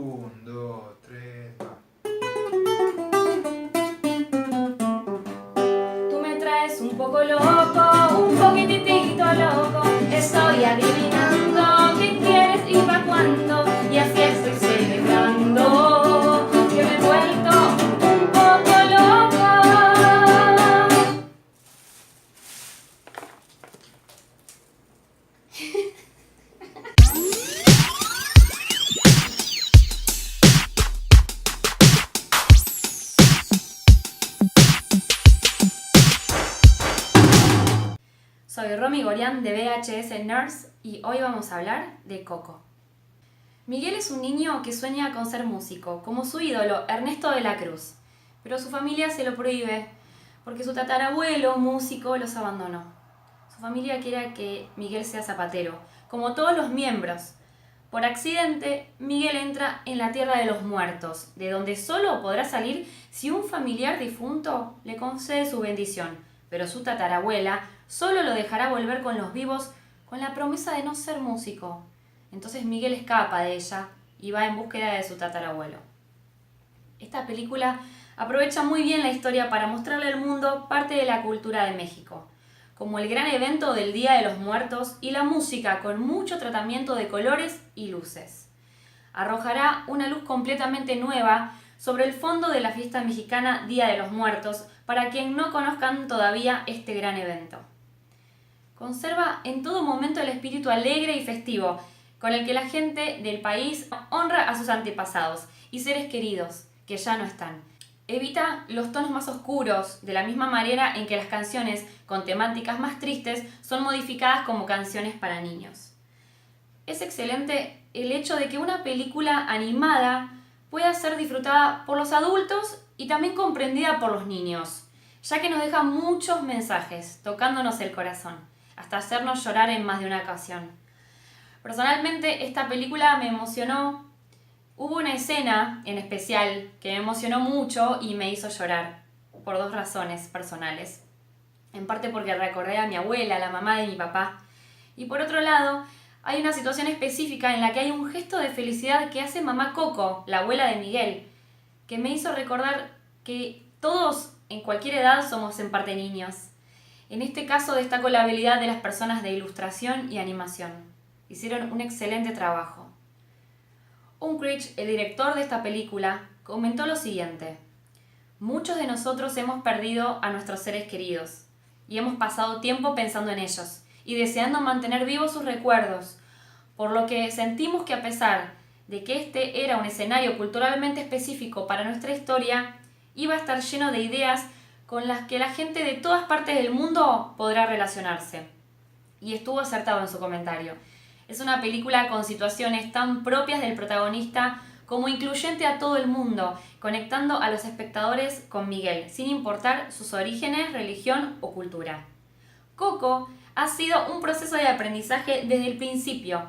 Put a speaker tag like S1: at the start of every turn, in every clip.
S1: Un, dos, tres, va.
S2: Tú me traes un poco loco, un poquitito loco. Estoy adivinando qué quieres y para cuándo. Y así estoy celebrando que me he vuelto un poco loca. Soy Romy Gorián de VHS Nurse y hoy vamos a hablar de Coco. Miguel es un niño que sueña con ser músico, como su ídolo, Ernesto de la Cruz. Pero su familia se lo prohíbe, porque su tatarabuelo, músico, los abandonó. Su familia quiere que Miguel sea zapatero, como todos los miembros. Por accidente, Miguel entra en la tierra de los muertos, de donde solo podrá salir si un familiar difunto le concede su bendición, pero su tatarabuela solo lo dejará volver con los vivos con la promesa de no ser músico. Entonces Miguel escapa de ella y va en búsqueda de su tatarabuelo. Esta película aprovecha muy bien la historia para mostrarle al mundo parte de la cultura de México, como el gran evento del Día de los Muertos y la música con mucho tratamiento de colores y luces. Arrojará una luz completamente nueva sobre el fondo de la fiesta mexicana Día de los Muertos para quien no conozcan todavía este gran evento. Conserva en todo momento el espíritu alegre y festivo con el que la gente del país honra a sus antepasados y seres queridos que ya no están. Evita los tonos más oscuros, de la misma manera en que las canciones con temáticas más tristes son modificadas como canciones para niños. Es excelente el hecho de que una película animada pueda ser disfrutada por los adultos y también comprendida por los niños, ya que nos deja muchos mensajes tocándonos el corazón, hasta hacernos llorar en más de una ocasión. Personalmente, esta película me emocionó. Hubo una escena en especial que me emocionó mucho y me hizo llorar, por dos razones personales. En parte porque recordé a mi abuela, la mamá de mi papá. Y por otro lado, hay una situación específica en la que hay un gesto de felicidad que hace mamá Coco, la abuela de Miguel, que me hizo recordar que todos, en cualquier edad, somos en parte niños. En este caso destaco la habilidad de las personas de ilustración y animación. Hicieron un excelente trabajo. Unkrich, el director de esta película, comentó lo siguiente: muchos de nosotros hemos perdido a nuestros seres queridos y hemos pasado tiempo pensando en ellos y deseando mantener vivos sus recuerdos, por lo que sentimos que a pesar de que este era un escenario culturalmente específico para nuestra historia, iba a estar lleno de ideas con las que la gente de todas partes del mundo podrá relacionarse. Y estuvo acertado en su comentario. Es una película con situaciones tan propias del protagonista como incluyente a todo el mundo, conectando a los espectadores con Miguel, sin importar sus orígenes, religión o cultura. Coco ha sido un proceso de aprendizaje desde el principio.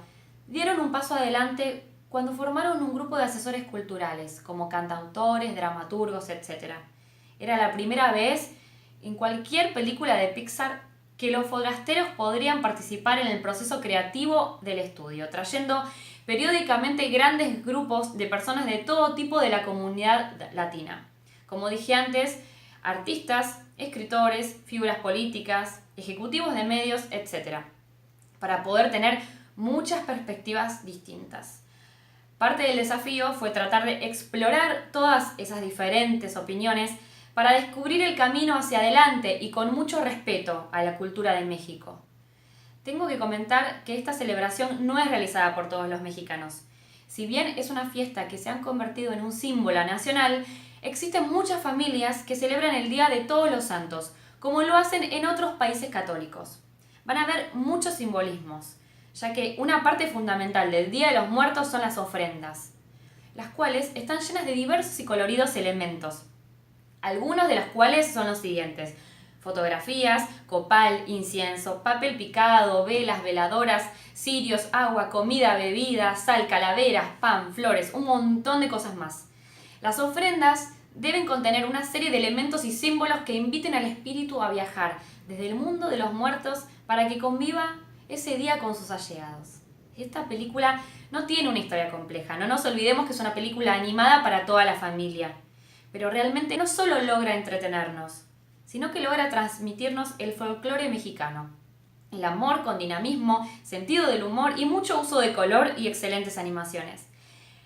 S2: Dieron un paso adelante cuando formaron un grupo de asesores culturales, como cantautores, dramaturgos, etc. Era la primera vez en cualquier película de Pixar que los forasteros podrían participar en el proceso creativo del estudio, trayendo periódicamente grandes grupos de personas de todo tipo de la comunidad latina. Como dije antes, artistas, escritores, figuras políticas, ejecutivos de medios, etc., para poder tener muchas perspectivas distintas. Parte del desafío fue tratar de explorar todas esas diferentes opiniones para descubrir el camino hacia adelante y con mucho respeto a la cultura de México. Tengo que comentar que esta celebración no es realizada por todos los mexicanos. Si bien es una fiesta que se ha convertido en un símbolo nacional, existen muchas familias que celebran el Día de Todos los Santos, como lo hacen en otros países católicos. Van a haber muchos simbolismos, ya que una parte fundamental del Día de los Muertos son las ofrendas, las cuales están llenas de diversos y coloridos elementos, algunos de los cuales son los siguientes: fotografías, copal, incienso, papel picado, velas, veladoras, cirios, agua, comida, bebida, sal, calaveras, pan, flores, un montón de cosas más. Las ofrendas deben contener una serie de elementos y símbolos que inviten al espíritu a viajar desde el mundo de los muertos para que conviva ese día con sus allegados. Esta película No tiene una historia compleja, no nos olvidemos que es una película animada para toda la familia. Pero realmente no solo logra entretenernos, sino que logra transmitirnos el folclore mexicano. El amor con dinamismo, sentido del humor y mucho uso de color y excelentes animaciones.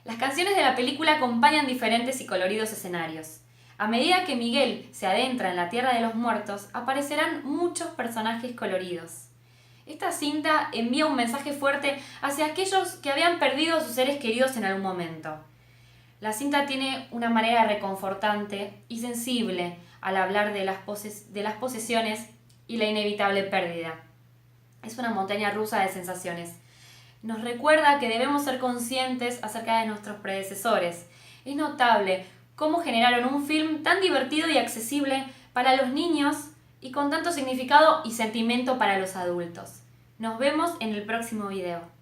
S2: Las canciones de la película acompañan diferentes y coloridos escenarios. A medida que Miguel se adentra en la Tierra de los Muertos, aparecerán muchos personajes coloridos. Esta cinta envía un mensaje fuerte hacia aquellos que habían perdido a sus seres queridos en algún momento. La cinta tiene una manera reconfortante y sensible al hablar de las posesiones y la inevitable pérdida. Es una montaña rusa de sensaciones. Nos recuerda que debemos ser conscientes acerca de nuestros predecesores. Es notable cómo generaron un film tan divertido y accesible para los niños y con tanto significado y sentimiento para los adultos. Nos vemos en el próximo video.